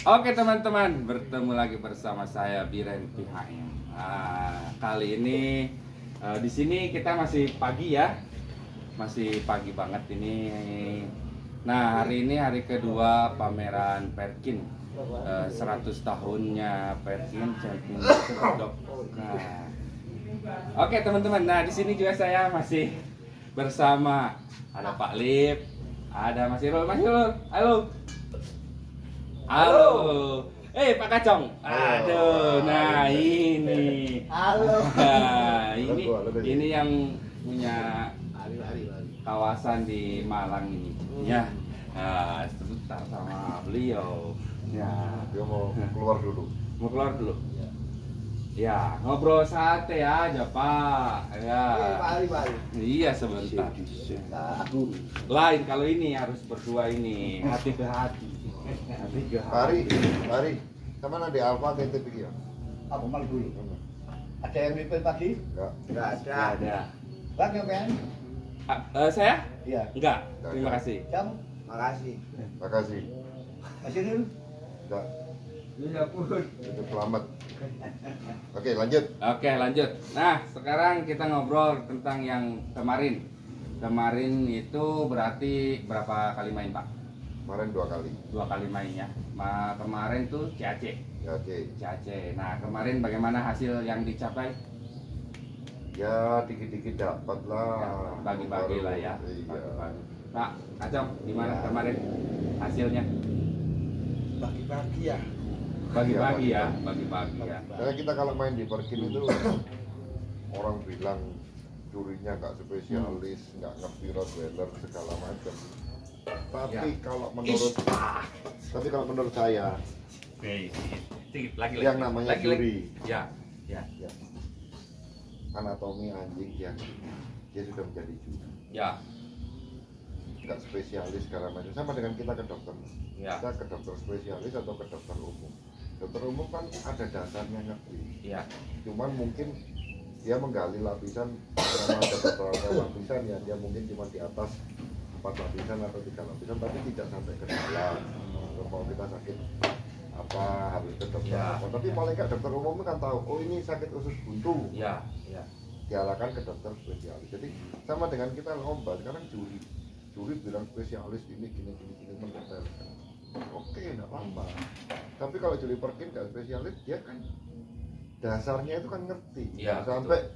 Oke teman-teman, bertemu lagi bersama saya Biren PHM. Kali ini di sini kita masih pagi ya, masih pagi banget ini. Nah hari ini hari kedua pameran Perkin, 100 tahunnya Perkin Champion Dog. Nah, oke teman-teman, nah di sini juga saya masih bersama ada Pak Lip, ada Mas Irul, halo. Halo. Pak Kacong. Aduh, nah ini. Halo. Nah, ini yang punya kawasan di Malang ini. Ya. Nah, sebentar sama beliau. Ya. Dia mau keluar dulu. Mau keluar dulu. Ya, ngobrol sate aja, Pak. Ya. Iya, sebentar. Lain kalau ini harus berdua ini, hati ke hati. Mari. Sama di Alfa kita pikir. Apa malu dulu? Ada yang refill pagi? Enggak ada. Bang ngapain? Saya? Iya. Enggak. Terima kasih. Kamu? Makasih. Makasih. Masih dulu? Enggak. Ya pun. Itu selamat. Oke, lanjut. Oke, lanjut. Nah, sekarang kita ngobrol tentang yang kemarin. Kemarin itu berarti berapa kali main, Pak? Kemarin 2 kali. 2 kali mainnya. Kemarin tuh CAC. Ya, oke. CAC. Nah, kemarin bagaimana hasil yang dicapai? Ya, dikit-dikit dapat lah. Bagi-bagi lah ya. Iya. Bagi-bagi. Pak, Kacong, gimana kemarin hasilnya? Bagi-bagi ya. Bagi-bagi ya, bagi-bagi ya. Karena kita kalau main di Perkin itu orang bilang jurinya nggak spesialis, nggak ngerti Rottweiler segala macam. Tapi kalau menurut saya, yang namanya juri, ya. anatomi anjing yang dia sudah menjadi juri. Ya. Nggak spesialis segala macam, sama dengan kita ke dokter. Ya. Kita ke dokter spesialis atau ke dokter umum. Dokter umum kan ada dasarnya ngerti. Ya. Cuman mungkin dia menggali lapisan, karena ada beberapa lapisan yang dia mungkin cuma di atas 4 lapisan atau 3 lapisan, tapi tidak sampai ke dalam. Kalau kita sakit apa harus ke dokter Ya. apa. Tapi paling nggak dokter umum kan tahu, oh ini sakit usus buntu. Ya. Diarahkan ke dokter spesialis. Jadi sama dengan kita lomba, sekarang juri bilang spesialis ini gini mendetailkan. Oke, enggak apa-apa. Tapi kalau juri Perkin nggak spesialis, dia kan dasarnya itu kan ngerti. Ya, sampai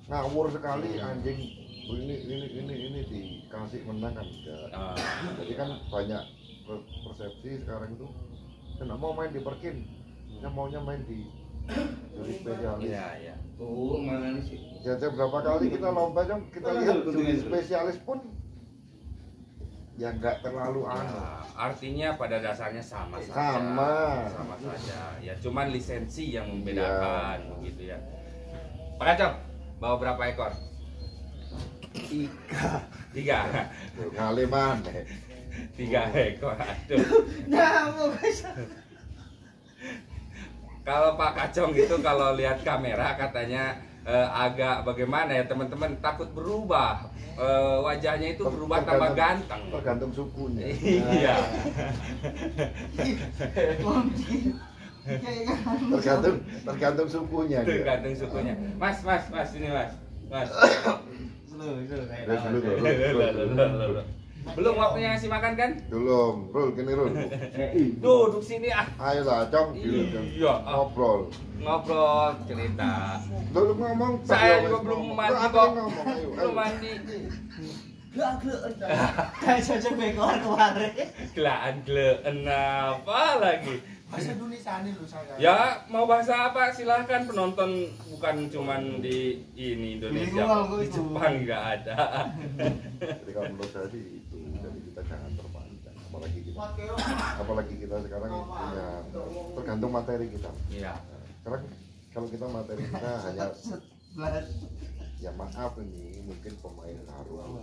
ngawur sekali anjing ini dikasih menang kan enggak. Jadi kan banyak persepsi sekarang itu nggak mau main di Perkin, maunya main di juri spesialis. Iya. Oh, mana nih sih? Jadi berapa kali kita lomba kita lihat juri spesialis pun ya nggak terlalu aneh. Artinya pada dasarnya sama saja. Sama saja. Ya cuman lisensi yang membedakan begitu ya. Pak Kacong, bawa berapa ekor? 3. Ngaliman 3 ekor. Aduh. Nyamuk. Kalau Pak Kacong itu kalau lihat kamera katanya agak bagaimana ya teman-teman, takut berubah. Wajahnya itu berubah tambah ganteng. Tergantung sukunya. Iya. tergantung sukunya. Tergantung sukunya. Mas ini Mas. Belum waktunya ngasih makan kan? Belum, Rul, gini Rul. Duduk sini ah. Ayolah, Cong, Iya, ngobrol cerita. Lu ngomong. Saya juga belum mandi kok. Ngomong, ayo. Belum mandi. Kayak cocok bekor kemarin. Glaan apa lagi? Bahasa Indonesia nih lu saya. Ya, mau bahasa apa silahkan, penonton bukan cuman di Indonesia, di Jepang nggak ada. Jadi kalau menurut saya sih itu, jadi kita jangan terpanjang, apalagi kita sekarang punya tergantung materi kita. Iya. Sekarang kalau kita materi kita hanya ya maaf ini mungkin pemain baru,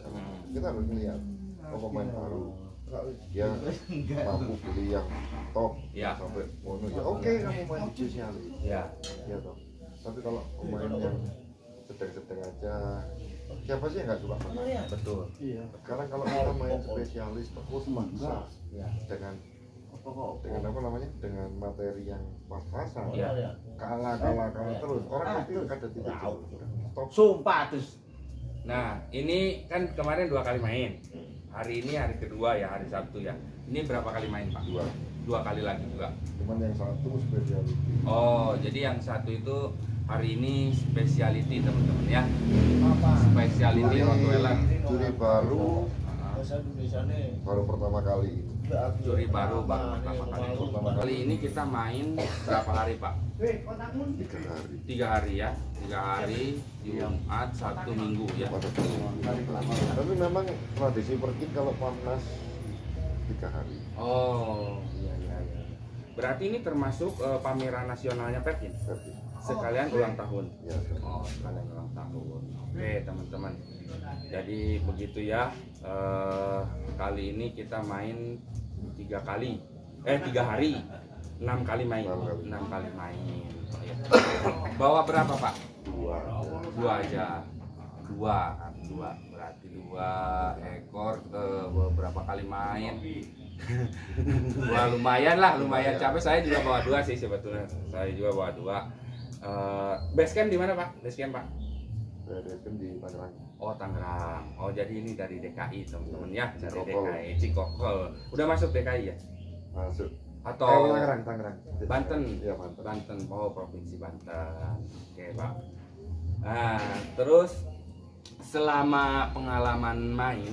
kita harus melihat pemain baru dia mampu beli yang top ya. Sampai mono ya oke, kamu main di spesialis ya toh. Tapi kalau pemain yang sedang-sedang aja, siapa sih yang nggak suka betul. Sekarang kalau kita main spesialis terus maksa dengan dengan apa namanya, dengan materi yang pas-pasan, Iya. kalah terus orang pasti ada titik jenuh. Stop. Sumpah terus. Nah, ini kan kemarin 2 kali main. Hari ini hari kedua ya, hari Sabtu ya. Ini berapa kali main, Pak? 2 kali lagi juga. Cuman yang satu spesiality. Oh, jadi yang satu itu hari ini speciality teman-teman ya. Apa? Speciality Rottweiler. Juri baru Bahasa Indonesia nih. baru pertama kali ini. Juri baru pertama kali. Kali ini kita main berapa hari, Pak? 3 hari. 3 hari ya. 3 hari Jumat, Sabtu, Minggu ya. Pada tapi memang tradisi perkit kalau panas 3 hari. Oh, iya. Berarti ini termasuk pameran nasionalnya Perkin? Perkit. Sekalian ulang tahun. Ya, Oh, sekalian ulang tahun. Oke, teman-teman. Jadi begitu ya. Kali ini kita main 3 hari. 6 kali main. 6 kali main. Oh, ya. Bawa berapa, Pak? 2. 2 aja. 2. Berarti 2 ekor ke beberapa kali main. Wah, lumayan capek. Saya juga bawa 2 sih sebetulnya. Saya juga bawa 2. Base camp di mana, Pak? Base camp, Pak? Saya kan di Tangerang. Oh, Tangerang. Oh, jadi ini dari DKI, teman-teman ya. Dari Cikokol. DKI, Cikokol. Udah masuk DKI ya? Masuk. Atau Tangerang. Banten? Iya, Banten. Banten. Oh, Provinsi Banten. Oke, Pak. Nah, terus selama pengalaman main,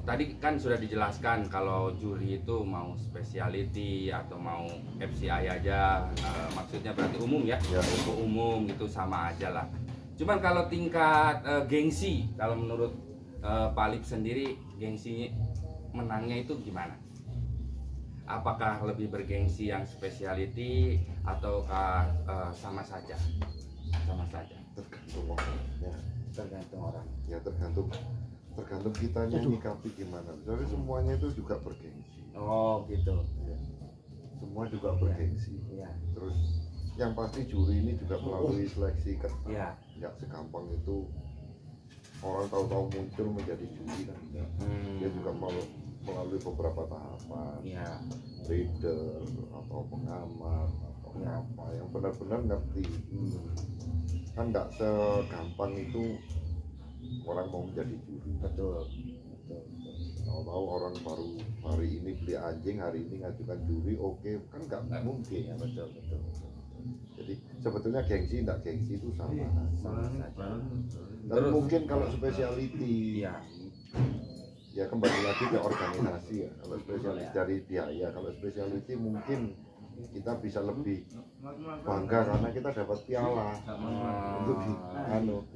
tadi kan sudah dijelaskan kalau juri itu mau speciality atau mau FCI aja, maksudnya berarti umum ya, Ya. umum gitu sama aja lah. Cuman kalau tingkat gengsi, kalau menurut Pak Lip sendiri, gengsi menangnya itu gimana? Apakah lebih bergengsi yang speciality ataukah sama saja? Sama saja. Tergantung orangnya. Tergantung orang. Ya tergantung kitanya nyikapi gimana. Jadi semuanya itu juga bergengsi. Oh, gitu. Ya. Semua juga bergengsi. Iya. Terus yang pasti juri ini juga melalui seleksi ketat. Iya. Nggak segampang itu orang tahu-tahu muncul menjadi juri kan enggak. Dia juga melalui beberapa tahapan. Iya. Breeder atau pengamat atau Ya. apa yang benar-benar ngerti. Kan nggak segampang itu orang mau menjadi juri. Betul. Tahu-tahu orang baru hari ini beli anjing, hari ini ngajukan juri, oke, kan nggak mungkin. Ya, betul. Jadi sebetulnya gengsi nggak gengsi itu sama. Sama saja. Dan Terus? mungkin kalau speciality Iya. ya kembali lagi ke organisasi ya. Kalau spesialis dari biaya, kalau speciality mungkin kita bisa lebih bangga karena kita dapat piala untuk di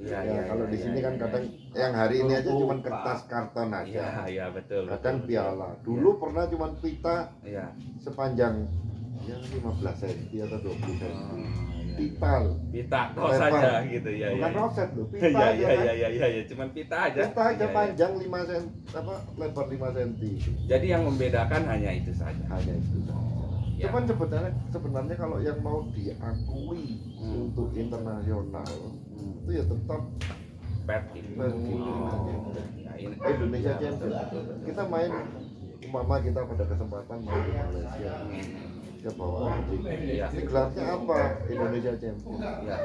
Iya, ya iya, kalau iya, di sini iya, kan iya. kadang yang hari ini aja cuma kertas karton Iya, aja, iya, betul. kadang betul. piala. Dulu pernah cuma pita Iya. sepanjang ya 15 cm atau 20 cm. Iya. Pita loh. Pita tos Lebar. saja gitu ya. Bukan Iya. roset loh, Iya, pita aja kan. iya, cuman pita aja. Pita aja Iya, panjang 5 cm, lebar 5 cm. iya. Jadi yang membedakan hanya itu saja. Hanya itu. Ya. Cuman sebenarnya kalau yang mau diakui untuk internasional itu ya tetap Perkin. Perkin. Ya, ini. Indonesia Ya, Champion. betul. Kita main umpama kita pada kesempatan main di Malaysia. Ya bawa anjing. Iya. Ini gelarnya apa? Indonesia Champion. Ya.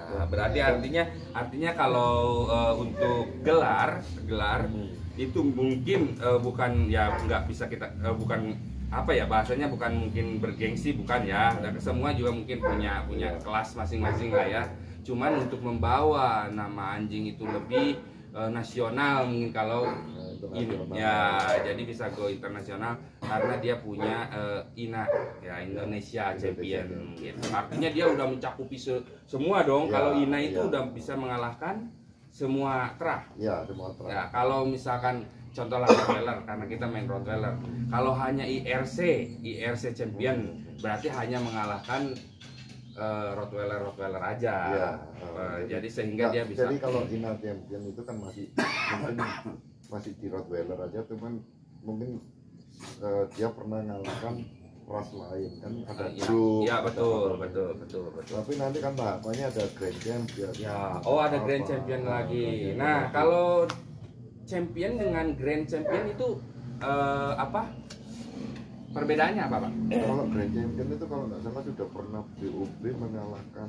Ya, berarti artinya kalau untuk gelar itu mungkin bukan ya nggak bisa kita bukan apa ya bahasanya, bukan mungkin bergengsi, bukan ya. Dan semua juga mungkin punya kelas masing-masing lah ya. Cuman untuk membawa nama anjing itu lebih nasional mungkin kalau ini ya, jadi bisa go internasional karena dia punya INA ya, Indonesia Champion gitu. Artinya dia udah mencakupi semua dong. Ya, Kalau INA itu ya. udah bisa mengalahkan semua terah. Ya, semua terang. Ya, kalau misalkan contohlah Rottweiler, karena kita main Rottweiler. Kalau hanya IRC Champion berarti hanya mengalahkan Rottweiler aja. Ya, Jadi sehingga dia bisa. Jadi kalau INA Champion itu kan mungkin masih di Rottweiler aja, cuman mungkin dia pernah ngalahkan ras lain kan, ada grup. Ya, betul. Tapi nanti kan tahapannya ada Grand Champion. Ya, oh ada Grand Champion lagi. Nah, kalau champion dengan Grand Champion itu apa? Perbedaannya apa, Pak? Kalau Grand Champion itu kalau nggak salah sudah pernah BOB mengalahkan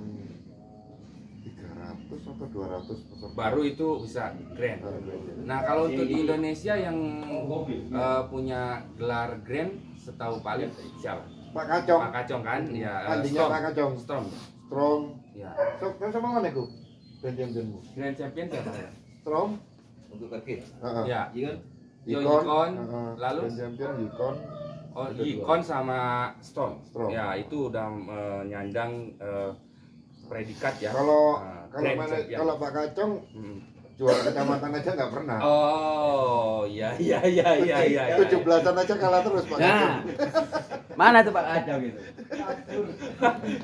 300 atau 200 peserta. Baru itu bisa grand. Nah, kalau untuk di Indonesia yang punya gelar grand setahu paling siapa? Pak Kacong. Pak Kacong kan? Ya, Anjingnya Pak Kacong. Strong. Ya. Kan sama mana ku? Grand Championmu. Grand champion siapa ya? Strong. Untuk kaki. Ya. Yikon. Yikon. Lalu Grand Champion Yikon. Oh, Yikon sama Storm. Storm. Ya, itu udah menyandang predikat ya. Kalau Grand champion. kalau Pak Kacong Hmm. juara kecamatan aja nggak pernah. Oh, iya. 17-an aja kalah terus Pak Kacong. Mana tuh Pak Kacong gitu?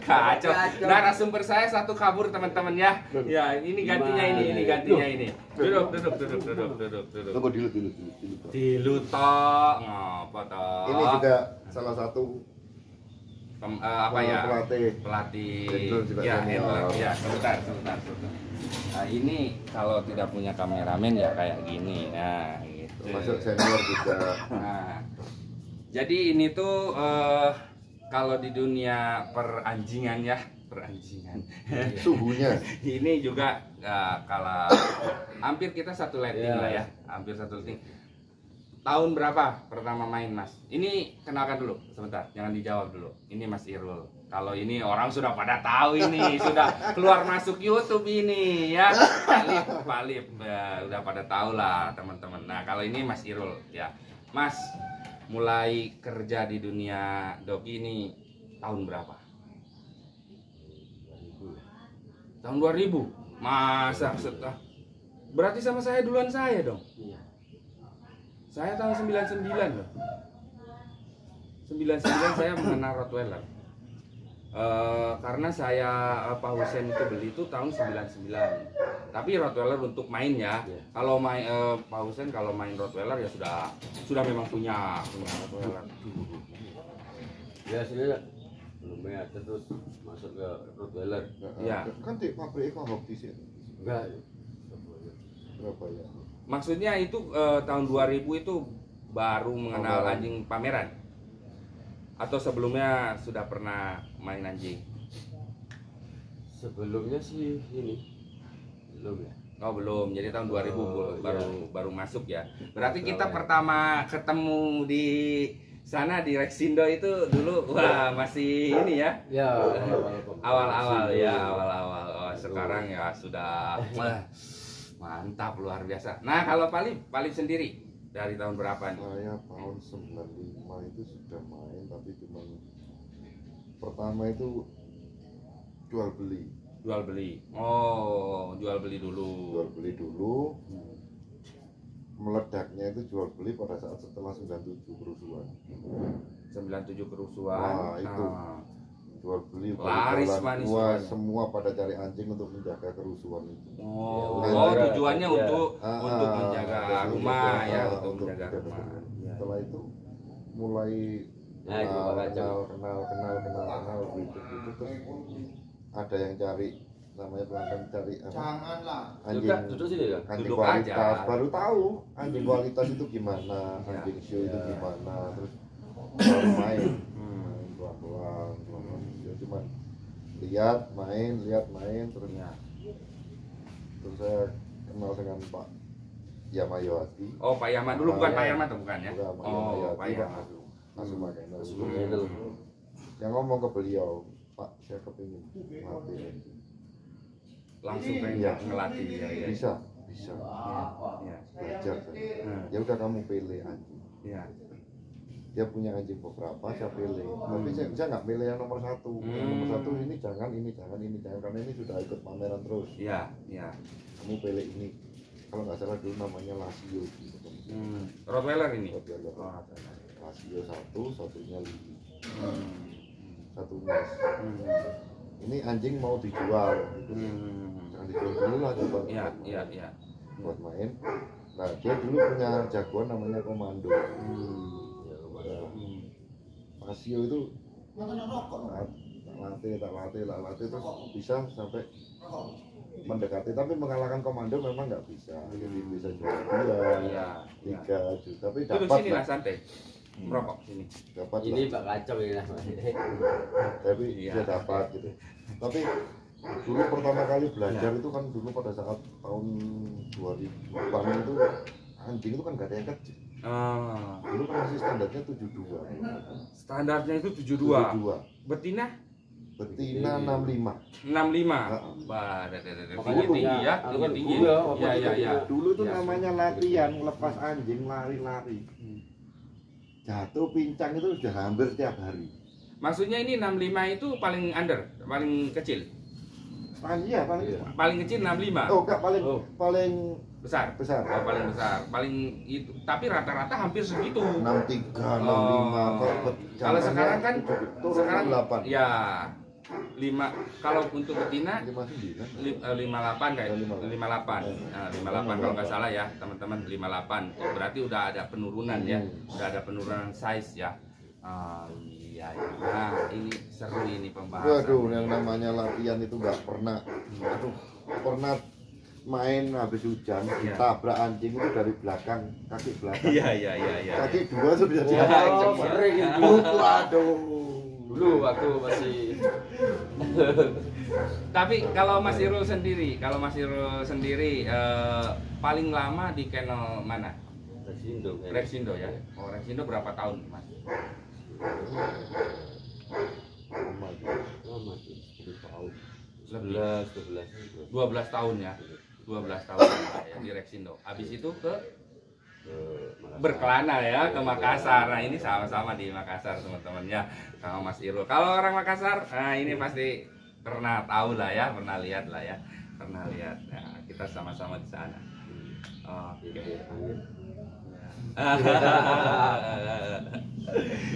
Kacau. Narasumber saya satu kabur teman-teman ya. Ya, ini gantinya ini gantinya ini. Duduk. Tunggu dulu. Dilutok, ngapa toh? Ini juga salah satu apa ya? pelatih. Pelatih. Handler juga Ya, senior. handler. Ya, sebentar. Nah, ini kalau tidak punya kameramen ya kayak gini. Nah, gitu. Masuk senior juga. Nah, jadi ini tuh kalau di dunia peranjingan Suhunya. ini juga kalau hampir kita satu letting lah ya, hampir satu letting. Tahun berapa pertama main Mas? Ini kenalkan dulu sebentar, jangan dijawab dulu. Ini Mas Irul. Kalau ini orang sudah pada tahu ini, sudah keluar masuk YouTube ini ya. Pak Lip, ya, udah pada tahu lah teman-teman. Nah, kalau ini Mas Irul ya. Mas mulai kerja di dunia doki ini tahun berapa? Tahun 2000. Masa setelah berarti sama saya duluan saya dong. Iya. Saya tahun 99 loh. 99 saya mengenal Rottweiler. Karena saya Pak Husen itu beli itu tahun 99. Tapi Rottweiler untuk main ya. Kalau main Pak Husen kalau main Rottweiler ya sudah memang punya Rottweiler. Ya sebenarnya belum ya, terus masuk ke Rottweiler. Iya. Kan di pabrik kok di sini. Enggak. Berapa ya? Maksudnya itu tahun 2000 itu baru mengenal anjing pameran? Atau sebelumnya sudah pernah main anjing? Sebelumnya sih ini belum ya. Oh belum, jadi tahun 2000 iya. baru masuk ya. Berarti kita pertama ketemu di sana di Rexindo itu dulu wah masih ini ya. Ya, Awal-awal ya, awal-awal. Oh, sekarang ya sudah wah, mantap luar biasa. Nah, kalau Palip sendiri dari tahun berapa nih? Saya tahun 95 itu sudah main, tapi cuma pertama itu jual beli. Jual beli. Oh, jual beli dulu. Jual beli dulu. Meledaknya itu jual beli pada saat setelah 97 kerusuhan. 97 kerusuhan. Wah, itu. Nah, Jual beli laris manis wah, semuanya. semua pada cari anjing untuk menjaga kerusuhan itu. Oh, Ya, tujuannya ya. untuk menjaga rumah ya, untuk untuk menjaga menjaga rumah. rumah. Setelah itu mulai Nah, itu Pak Kacang. kenal gitu terus ada yang cari namanya pelanggan cari apa? Anjing Duduk sini ya. anjing Duduk kualitas aja. baru tahu anjing kualitas itu gimana, Ya. anjing show itu Ya. gimana, terus baru main pelan-pelan ya cuma lihat main terus Ya. terus saya kenal dengan Pak Yamayawati. Oh, Pak Yaman dulu bukan Ya. Pak Yaman tuh bukan ya? Bukan, Pak Oh, Yamayawati, Pak Yaman. Langsung pakai Itu. yang ngomong ke beliau, Pak saya kepingin mati Langsung pengen Iya. ngelatih ya, ya. bisa Ya. belajar saya. Hmm. Ya udah kamu pilih anjing. Ya. Dia punya anjing beberapa, saya pilih. Tapi saya nggak pilih yang nomor satu. Yang nomor satu ini jangan karena ini sudah ikut pameran terus. Ya, ya. Kamu pilih ini. Kalau nggak salah dulu namanya Lasio gitu. Rottweiler ini. Rottweiler. Oh, Rottweiler. Lasio satunya Lili, Hmm. satu Mas. Hmm. Ini anjing mau dijual. Gitu. Jangan dijual dulu lah coba. Iya, iya, iya. Buat main. Nah dia dulu punya jagoan namanya Komando. Nah, Lasio itu tak latih terus bisa sampai mendekati, tapi mengalahkan komando memang nggak bisa. Jadi bisa juara 2, Iya. 3 juta, tapi Duduk dapat sini lah santai. Merokok sini. dapat Ini lah. Pak Kacau ini lah. Tapi Iya. dia dapat gitu. Tapi dulu pertama kali belajar itu kan dulu pada saat tahun 2000-an itu anjing itu kan nggak ada yang kecil. Dulu kan masih standarnya 72. Standarnya itu 72. 72. Betina Betina 65. 65. Heeh. Wah, Makanya tinggi ya, itu kan tinggi. dulu ya, Iya, iya, iya. Dulu tuh Ya, namanya latihan lepas anjing lari-lari. Jatuh pincang itu sudah hampir setiap hari. Maksudnya ini 65 itu paling under, paling kecil. Iya paling Iya. Paling kecil 65. oh enggak paling Oh. paling Besar. besar. Oh, paling besar. Paling itu, tapi rata-rata hampir segitu. 63, 65. Kalau sekarang kan turun sekarang 8. ya 5 kalau untuk betina 59. 58 kayak 58. 58. Nah, 58 kalau nggak salah ya, teman-teman 58. Oh, berarti udah ada penurunan ya. Udah ada penurunan size ya. Iya, iya. Nah, ini seru ini pembahasan. Waduh, yang namanya latihan itu nggak pernah. Aduh, pernah main habis hujan, Iya. ditabrak anjing itu dari belakang, kaki belakang. Iya, iya, iya, iya. Kaki dua tuh bisa Oh, diangkat. sering itu. Waduh. Dulu waktu masih Tapi kalau Mas Irul sendiri paling lama di kennel mana? Resindo kan. Rexindo ya. Oh, Rexindo berapa tahun, Mas? Lama tuh. Lama tuh, 10 tahun. Lebih. 11, 12. 12 tahun ya. 12 tahun ya di Rexindo. Habis itu ke Makassar. berkelana ya ke Makassar. Nah, ini sama-sama di Makassar teman-teman ya sama Mas Irul. Kalau orang Makassar, nah ini pasti pernah tahu lah ya, pernah lihat lah ya, pernah lihat. Nah, kita sama-sama di sana. Oke.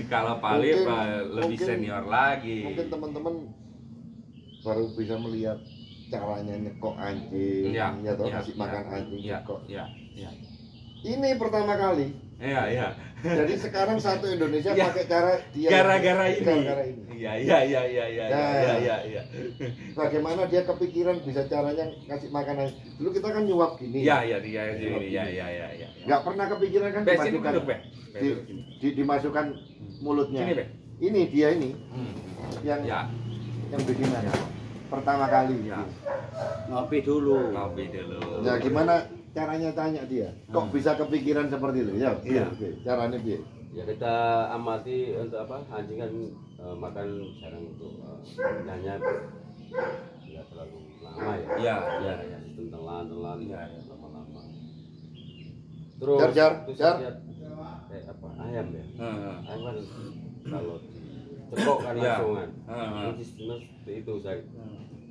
Kalau Palip lebih Mungkin- senior lagi. Mungkin teman-teman baru bisa melihat caranya nyekok anjing, Iya, ya toh iya, kasih iya, makan anjing Iya, nyekok. iya, iya. Ini pertama kali. Iya, iya. Jadi sekarang satu Indonesia Iya. pakai cara dia. Gara-gara ini. Gara-gara ini. Iya, iya, iya, iya, iya, Nah. iya, iya, iya. Bagaimana dia kepikiran bisa caranya kasih makan anjing. Dulu kita kan nyuap gini. Iya, iya, iya, iya, iya, iya, iya, iya. Nggak pernah kepikiran kan Be, sini dimasukkan, duduk, Be. Be, duduk sini. dimasukkan mulutnya. Sini, Be. Ini dia ini yang Ya, yang bikin aja. Pertama kali. ya. Ngopi dulu. Ngopi dulu. Ya gimana caranya tanya dia? Kok bisa kepikiran seperti itu? Ya, Iya. oke. Caranya dia. Ya kita amati untuk apa, anjing kan makan jarang untuk hanya tidak terlalu lama ya. Iya, iya, iya. Sistem telan Iya, iya. lama-lama. Terus Jar, terus jar. lihat kayak apa, ayam ya. Heeh. Ayam kan kalau dicekok kan Iya. langsung kan. Heeh. Ini sistemnya seperti itu saya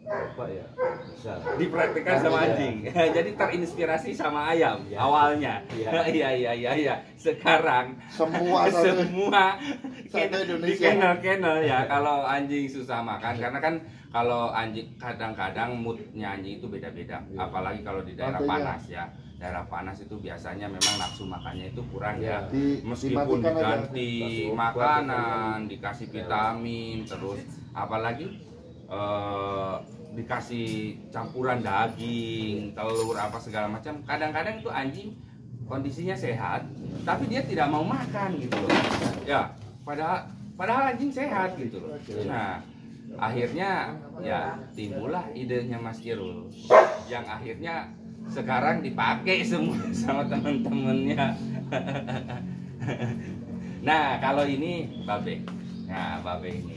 coba ya bisa. Dipraktikkan sama Iya. anjing. Jadi terinspirasi sama ayam Iya. awalnya. Iya. Iya, iya, iya, iya. Sekarang Semua satu. semua Satu di Indonesia. kennel-kennel ya kalau anjing susah makan karena kan kalau anjing kadang-kadang moodnya anjing itu beda-beda apalagi kalau di daerah Artinya- panas ya daerah panas itu biasanya memang nafsu makannya itu kurang ya meskipun Dimatikan aja. diganti Kasih obat, makanan dikasih vitamin terus apalagi dikasih campuran daging telur apa segala macam kadang-kadang itu anjing kondisinya sehat tapi dia tidak mau makan gitu loh ya padahal anjing sehat gitu loh nah akhirnya ya timbullah idenya Mas Irul yang akhirnya sekarang dipakai semua sama teman-temannya nah kalau ini Babe nah Babe ini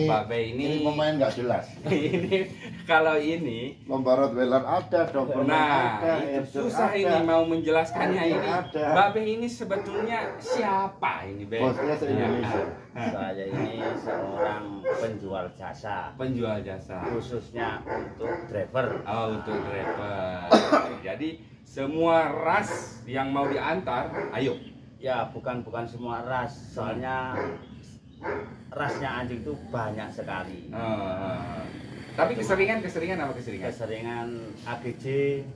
Babe ini pemain nggak jelas. ini kalau ini Lomba Rottweiler ada, Doberman nah ada, itu Hampshire susah ada. ini mau menjelaskannya ini Ada. Babe ini sebetulnya siapa ini Be? Bosnya se-Indonesia. Saya ini seorang penjual jasa, Penjual jasa khususnya untuk driver. oh untuk driver jadi semua ras yang mau diantar ayo Ya bukan semua ras, soalnya rasnya anjing itu banyak sekali. tapi keseringan apa keseringan Keseringan AGJ,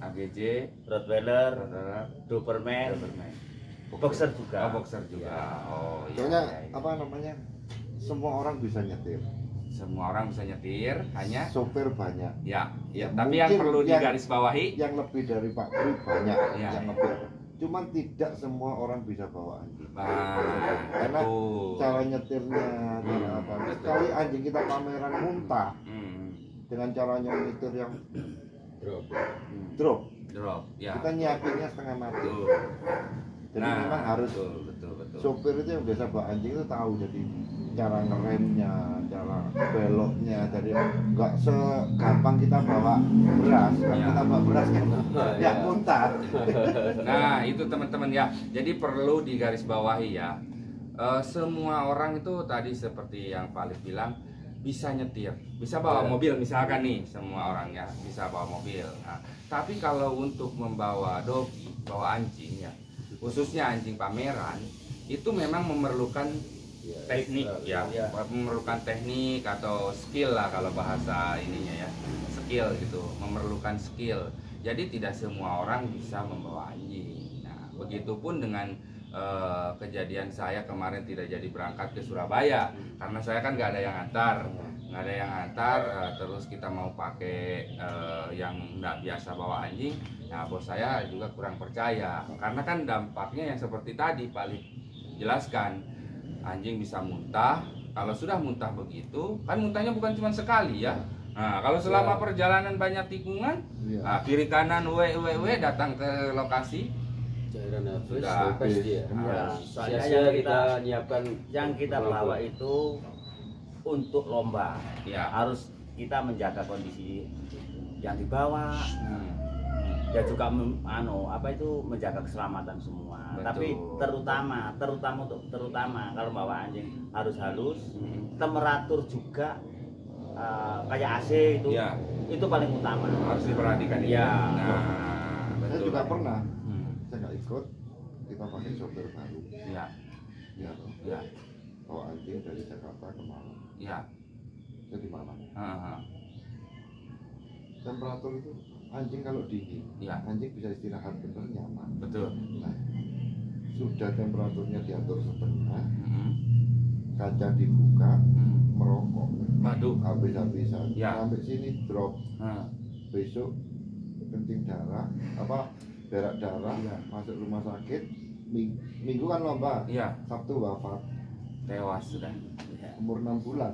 AGJ Rottweiler, Rottweiler, Doberman, Doberman. boxer juga. Oh, boxer juga. Oh, iya. Soalnya iya, iya. apa namanya? Semua orang bisa nyetir. semua orang bisa nyetir, hanya Sopir banyak, ya, Ya, tapi yang mungkin perlu yang- digarisbawahi yang lebih dari Pak Pri banyak, Ya. yang lebih. Cuman tidak semua orang bisa bawa anjing. Karena betul. cara nyetirnya, cara apa. betul. Sekali anjing kita pameran muntah Hmm, dengan caranya nyetir yang Drop. drop, drop, ya. kita nyiapinnya setengah mati. Betul. Jadi memang harus betul. sopir itu yang biasa bawa anjing itu tahu jadi cara ngeremnya, cara beloknya, jadi nggak segampang kita bawa beras. Kalau Ya. kita bawa beras kan Ya. ya muntah. Nah, itu teman-teman ya. Jadi perlu digarisbawahi ya. Semua orang itu tadi seperti yang Pak Alif bilang bisa nyetir, bisa bawa Ya. mobil misalkan nih, semua orang ya bisa bawa mobil. Nah, tapi kalau untuk membawa dogi, bawa anjing ya, khususnya anjing pameran, itu memang memerlukan Ya, teknik ya, Ya. memerlukan teknik atau skill lah kalau bahasa ininya ya, skill gitu, memerlukan skill. Jadi tidak semua orang bisa membawa anjing. Nah, begitupun dengan kejadian saya kemarin tidak jadi berangkat ke Surabaya karena saya kan nggak ada yang antar, terus kita mau pakai yang nggak biasa bawa anjing. Nah, bos saya juga kurang percaya karena kan dampaknya yang seperti tadi Pak Lik jelaskan, anjing bisa muntah. Kalau sudah muntah begitu, kan muntahnya bukan cuma sekali ya. Nah, kalau selama perjalanan banyak tikungan, Iya. nah, kiri kanan datang ke lokasi. cairan habis, Sudah. kempes dia. Ya, soalnya Sia-sia yang kita nyiapkan yang kita bawa itu untuk lomba, Ya. harus kita menjaga kondisi yang dibawa, Hmm. ya juga menjaga keselamatan semua. Betul. Tapi terutama kalau bawa anjing harus halus, Hmm. temperatur juga kayak AC Ya, itu paling utama. harus diperhatikan ini. Ya. Nah, Saya betul. juga pernah, Hmm. saya nggak ikut, kita pakai sopir baru, Ya, ya toh. ya, Bawa anjing dari Jakarta ke Malang, ya. saya di Malang. Heeh. Temperatur itu anjing kalau dingin, Ya, anjing bisa istirahat benar nyaman. betul. Nah, sudah temperaturnya diatur setengah, Hmm. kaca dibuka, Hmm. merokok, Waduh. habis-habisan, Ya. sampai sini drop, Nah, besok kencing darah, berak darah, Ya. masuk rumah sakit, minggu kan lomba, ya, Sabtu wafat, tewas sudah. umur 6 bulan.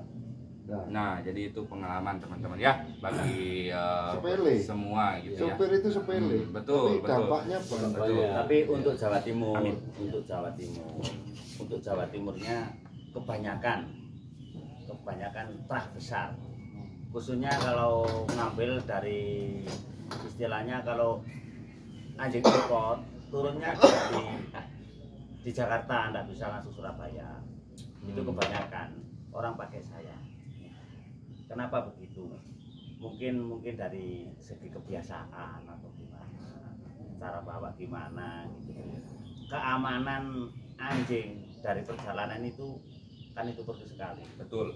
Nah, Nah, jadi itu pengalaman teman-teman ya bagi Sepele. semua gitu ya. sopir itu sepele, Hmm, betul, tapi betul. dampaknya banyak. Betul. Tapi untuk Jawa Timur, Amin. untuk Jawa Timurnya kebanyakan trah besar. Khususnya kalau ngambil dari istilahnya kalau anjing import turunnya di Jakarta, Anda bisa langsung Surabaya. Itu kebanyakan orang pakai saya. Kenapa begitu? Mungkin dari segi kebiasaan atau gimana, cara bawa gimana gitu. Keamanan anjing dari perjalanan itu kan itu perlu sekali. Betul,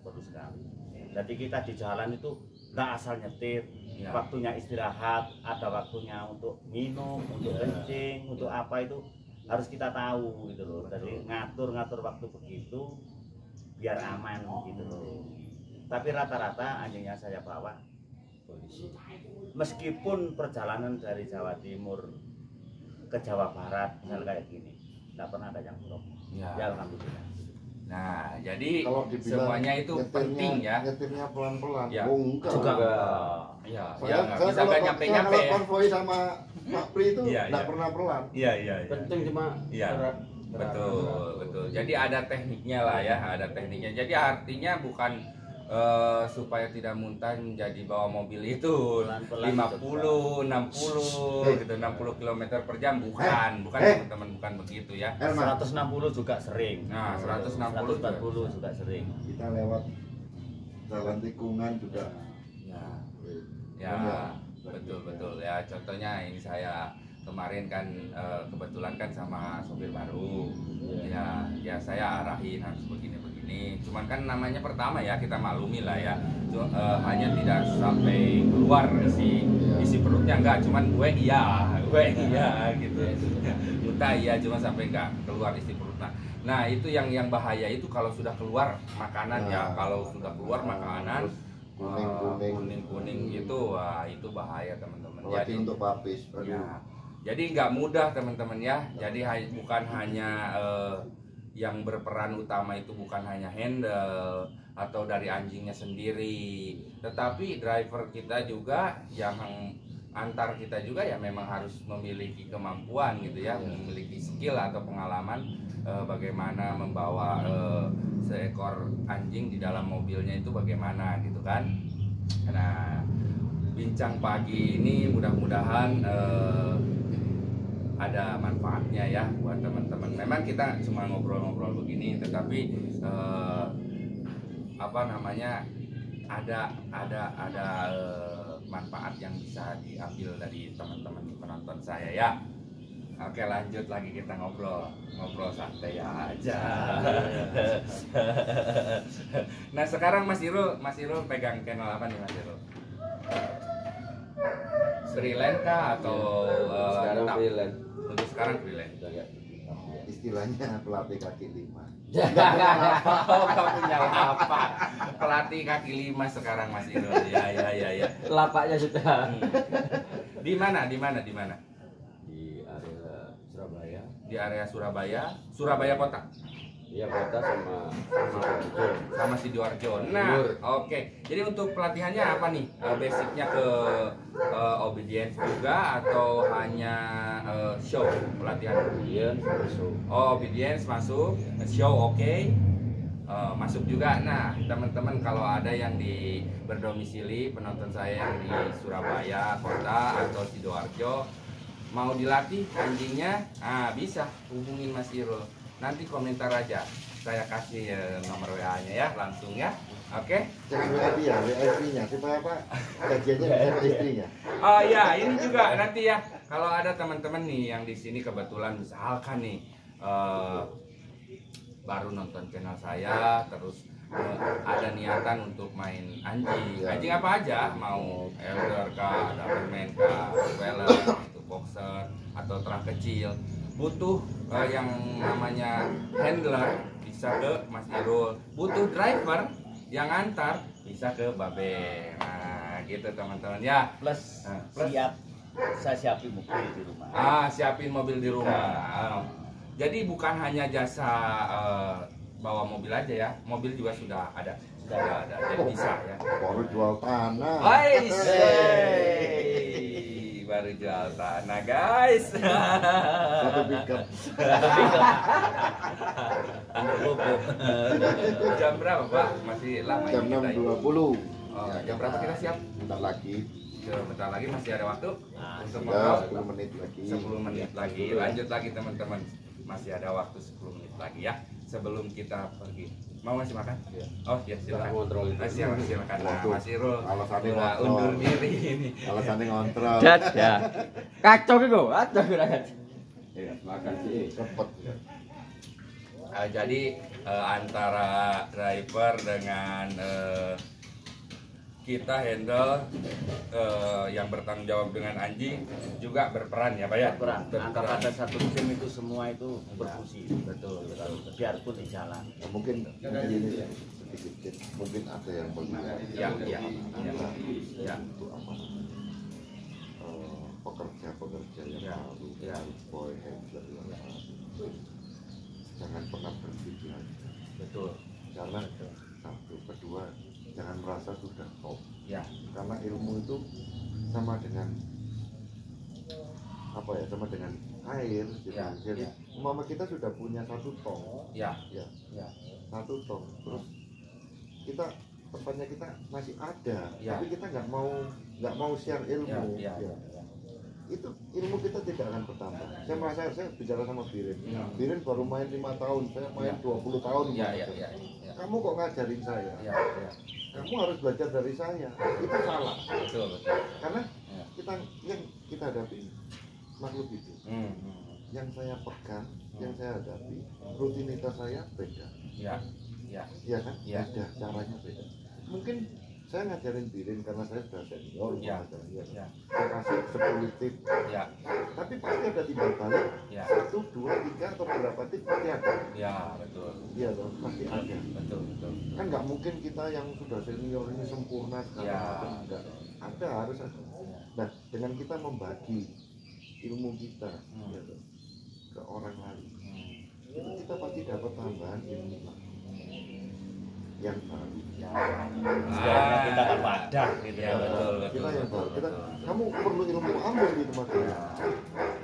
Perlu sekali. Jadi kita di jalan itu nggak asal nyetir, Ya. waktunya istirahat, ada waktunya untuk minum, untuk kencing, untuk apa itu harus kita tahu gitu loh. Jadi ngatur waktu begitu biar aman gitu loh. Tapi rata-rata anjingnya saya bawa polisi. Meskipun perjalanan dari Jawa Timur ke Jawa Barat misalnya kayak gini, nggak pernah ada yang drop. Ya. Ya alhamdulillah. Nah, jadi Kalau dibilang semuanya itu penting ya. nyetirnya pelan-pelan, Ya. oh enggak. Juga Ya, Saya, nggak saya bisa kalau, nggak saya nyampe-nyampe kalau ya. konvoi sama Pak Pri itu Iya, nggak iya. pernah pelan. Iya. penting cuma Iya. Betul. Jadi ada tekniknya lah ya, ada tekniknya. Jadi artinya bukan supaya tidak muntah menjadi bawa mobil itu Pelan-pelan 50, 60 gitu, 60 km per jam bukan teman-teman, bukan begitu ya. Herman, 160 juga sering. Nah, 160 140 juga sering. kita lewat jalan tikungan juga. Ya, betul ya. Contohnya ini saya kemarin kan kebetulan kan sama sopir baru. Ya saya arahin harus begini. Cuman kan namanya pertama ya, kita maklumi lah ya. Hanya tidak sampai keluar isi perutnya, enggak, cuman gue iya gitu. Muntah iya, cuma sampai enggak keluar isi perut. Nah, Nah itu yang bahaya itu kalau sudah keluar makanan ya, Nah. kalau sudah keluar makanan Kuning-kuning. kuning-kuning gitu, wah itu bahaya teman-teman. Apalagi untuk papis. Ya, jadi nggak mudah teman-teman ya. Jadi bukan hanya yang berperan utama itu bukan hanya handle atau dari anjingnya sendiri, tetapi driver kita juga yang antar kita juga ya memang harus memiliki kemampuan gitu ya, memiliki skill atau pengalaman bagaimana membawa seekor anjing di dalam mobilnya itu bagaimana gitu kan. Nah, bincang pagi ini mudah-mudahan ada manfaatnya ya buat teman-teman. Memang kita cuma ngobrol-ngobrol begini, tetapi apa namanya ada manfaat yang bisa diambil dari teman-teman penonton saya ya. Oke, lanjut lagi kita ngobrol santai aja. Nah sekarang Mas Irul pegang channel apa nih Mas Irul? Freelance kah atau sekarang tetap? freelance. Untuk sekarang freelance. Udah nggak. Istilahnya pelatih kaki 5. Oh, kau punya lapak. Pelatih kaki 5 sekarang Mas Irul. Ya. Lapaknya sudah Di mana? di area Surabaya. Di area Surabaya kota. Iya, kota sama Sidoarjo. Sama Sidoarjo. Nah, oke. Jadi untuk pelatihannya apa nih? Basicnya ke obedience juga atau hanya show pelatihan? Kemudian masuk. Oh, obedience masuk, show oke. Masuk juga. Nah, teman-teman kalau ada yang berdomisili penonton saya yang di Surabaya kota atau Sidoarjo mau dilatih anjingnya, bisa hubungin Mas Irul. Nanti komentar aja, saya kasih nomor WA-nya ya langsung ya. Oke. Jangan WA dia, WA istrinya. Supaya apa? Gajiannya bisa ke istrinya. Oh ya, ini juga nanti ya. Kalau ada teman-teman nih yang di sini kebetulan misalkan nih baru nonton channel saya, terus ada niatan untuk main anjing. Anjing apa aja? Mau elder kah, doberman kah, rottweiler, itu boxer atau terah kecil. Butuh yang namanya handler bisa ke Mas Irul. Butuh driver yang antar bisa ke Babe. Nah, gitu teman-teman ya. Plus Plus. saya siapin mobil di rumah. Siapin mobil di rumah. Jadi bukan hanya jasa bawa mobil aja ya, mobil juga sudah ada. Jadi bisa ya. Baru jual tanah. Baru jual tanah guys. Satu pickup. Jam berapa Pak? Masih lama Jam ini kita ini. 6.20. Jam berapa kita siap? Bentar lagi. Bentar lagi masih ada waktu untuk Ya, ngobrol. 10 menit lagi. 10 menit lagi. Lanjut lagi teman-teman. Masih ada waktu 10 menit lagi ya sebelum kita pergi. Mau masih makan? Iya. Oh ya silakan. Kontrol itu. Silakan. Nah, Waduh, Mas Irul alasannya udah kontrol. undur diri ini. Alasannya ngontrol. Ya. Kacau gitu. Ada kurang. Iya, makan sih. Cepet. Jadi antara driver dengan kita handle yang bertanggung jawab dengan anjing juga berperan ya Pak ya? Berperan. Antara ada satu tim itu semua itu berfungsi. Betul. Biarpun di jalan. Mungkin ini ya, sedikit mungkin ada yang melihat Ya. untuk apa pekerja yang Ya. baru, Ya. boy handler yang baru, jangan pernah berhenti aja. Betul. Karena satu, kedua, jangan merasa sudah top. Ya. Karena ilmu itu sama dengan apa ya? Sama dengan air. Gitu. Ya, Jadi ya. umpama kita sudah punya 1 tong, Ya. ya, Ya. 1 tong, terus kita tempatnya kita masih ada, Ya. tapi kita nggak mau share ilmu. Ya. Itu ilmu kita tidak akan bertambah. Saya bicara sama Birin. Ya. Birin baru main 5 tahun, saya main Ya. 20 tahun. Ya. Kamu kok ngajarin saya? Ya. Kamu harus belajar dari saya. Itu salah. Betul. Karena Ya. yang kita hadapi makhluk hidup. Yang saya pegang, yang saya hadapi, rutinitas saya beda. Ya. Iya kan? Ya. Beda, caranya beda. Mungkin saya ngajarin Biren karena saya sudah senior, Ya. ya. Ya. Saya kasih 10 tip, Ya. tapi pasti ada timbal balik, Ya. 1, 2, 3 atau berapa tip pasti ada. Ya, betul. Iya loh, pasti ada. Betul, betul. Kan nggak mungkin kita yang sudah senior ini sempurna segala Ya. macam, enggak. Ada, harus ada. Nah, dengan kita membagi ilmu kita ya loh, ke orang lain, itu kita pasti dapat tambahan ilmu yang baru. Istilahnya kita kan wadah gitu Ya, ya. betul, betul. Kita yang baru. Kita, betul. kamu perlu ilmu, ambil di tempat saya.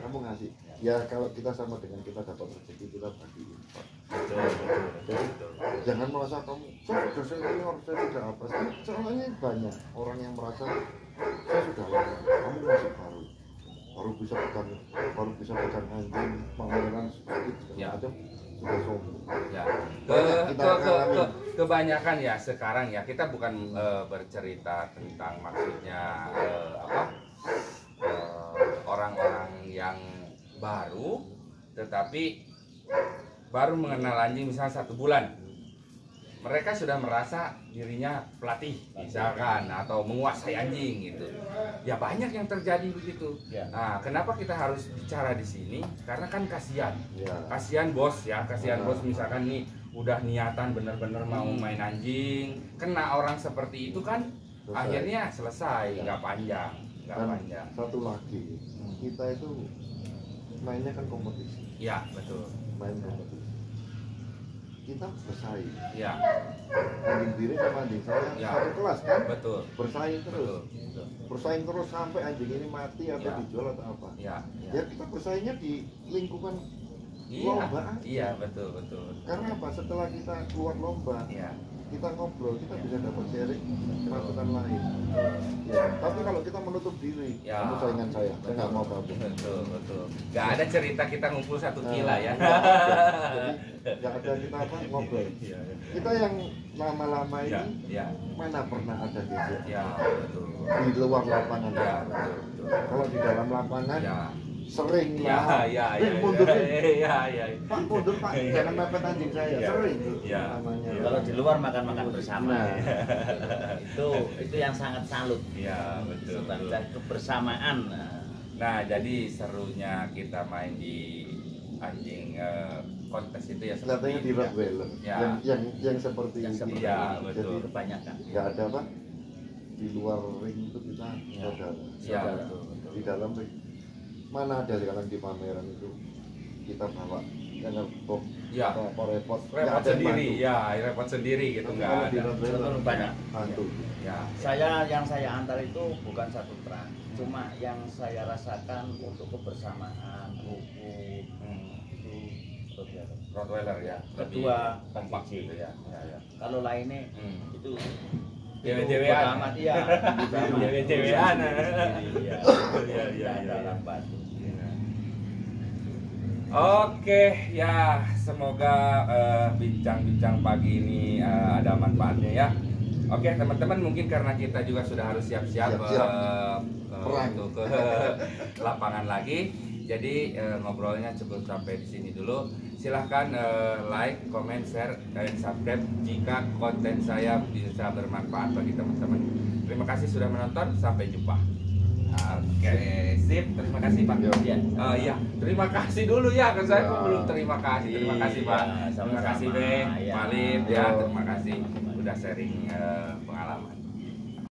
Kamu ngasih. Ya kalau kita sama dengan kita dapat rezeki, kita bagi infak. Betul, betul, Jadi betul. jangan merasa kamu saya sudah senior, saya sudah apa. Soalnya banyak orang yang merasa saya sudah lama, kamu masih baru bisa pegang anjing, pangeran sedikit segala Ya. macam, sudah sombong. Ya. Kita ngalamin. Kebanyakan ya sekarang ya kita bukan bercerita tentang maksudnya orang-orang yang baru, tetapi baru mengenal anjing misalnya 1 bulan, mereka sudah merasa dirinya pelatih misalkan atau menguasai anjing gitu. Ya banyak yang terjadi begitu. Ya. Nah, kenapa kita harus bicara di sini? Karena kan kasihan. Ya. Kasihan bos ya, kasihan bos misalkan nih udah niatan bener-bener mau main anjing, kena orang seperti itu kan Selesai. akhirnya selesai, nggak panjang, nggak Dan panjang. satu lagi, kita itu mainnya kan kompetisi, Ya betul, main kompetisi. Kita bersaing. ya Anjing Biren sama anjing saya Ya. satu kelas kan, betul, bersaing terus, betul, bersaing terus sampai anjing ini mati atau Ya. dijual atau apa. ya, Ya kita bersaingnya di lingkungan iya, lomba. iya betul, betul, Karena apa? Setelah kita keluar lomba, ya, kita ngobrol, kita bisa dapat sharing masukan lain. Ya. Tapi kalau kita menutup diri, Ya. kamu saingan saya nggak mau gabung. betul, betul. Nggak ada cerita kita ngumpul 1 kila ya. Jadi nggak ada kita apa ngobrol. Iya, Kita yang lama-lama ya, ini ya, mana pernah ada geser ya, betul, di luar lapangan. ya, betul, betul. Kalau di dalam lapangan Ya, sering ya, lah. ya, Mundur, ya, ya. Pak mundur Pak, jangan mepet anjing saya. Ya. Sering Ya. namanya. Kalau di luar makan-makan bersama. Nah. Itu yang sangat salut. Ya, betul, betul. Sebagai kebersamaan. Nah, jadi serunya kita main di anjing kontes itu ya Katanya di Rottweiler, Ya. yang seperti Yang ini. seperti Ya, ini. betul. Jadi kebanyakan. Nggak ada Pak, di luar ring itu kita Ya. saudara. Ya, Saudara. betul, betul. Di dalam ring mana ada sekarang di pameran itu kita bawa jangan box Ya. apa repot. Nggak Repot ada yang sendiri, bantu. ya, repot sendiri gitu Tapi nggak kalau di ada. Rottweiler Betul, banyak. bantu. Ya, Yang saya antar itu bukan satu truk, cuma yang saya rasakan untuk kebersamaan, rukun, itu Rottweiler. Rottweiler ya. lebih Kedua, kompak Kang gitu ya. Ya, ya. Kalau lainnya Hmm. itu Dewe-dewean. bodo amat ya. Dewe-dewean. Iya. Iya, iya, Tidak iya. dalam batu. Oke, ya semoga bincang-bincang pagi ini ada manfaatnya ya. Oke teman-teman, mungkin karena kita juga sudah harus siap-siap Siap-siap. Perang. untuk ke lapangan lagi. Jadi ngobrolnya cukup sampai di sini dulu. Silahkan like, comment, share, dan subscribe jika konten saya bisa bermanfaat bagi teman-teman. Terima kasih sudah menonton. Sampai jumpa. Oke, sip. Terima kasih Pak. Iya. Iya, terima kasih dulu ya, kan saya Ya. belum terima kasih. Terima kasih Pak. Iya, Terima sama-sama. kasih Be, Ya. Malin ya, Yo. terima kasih udah sharing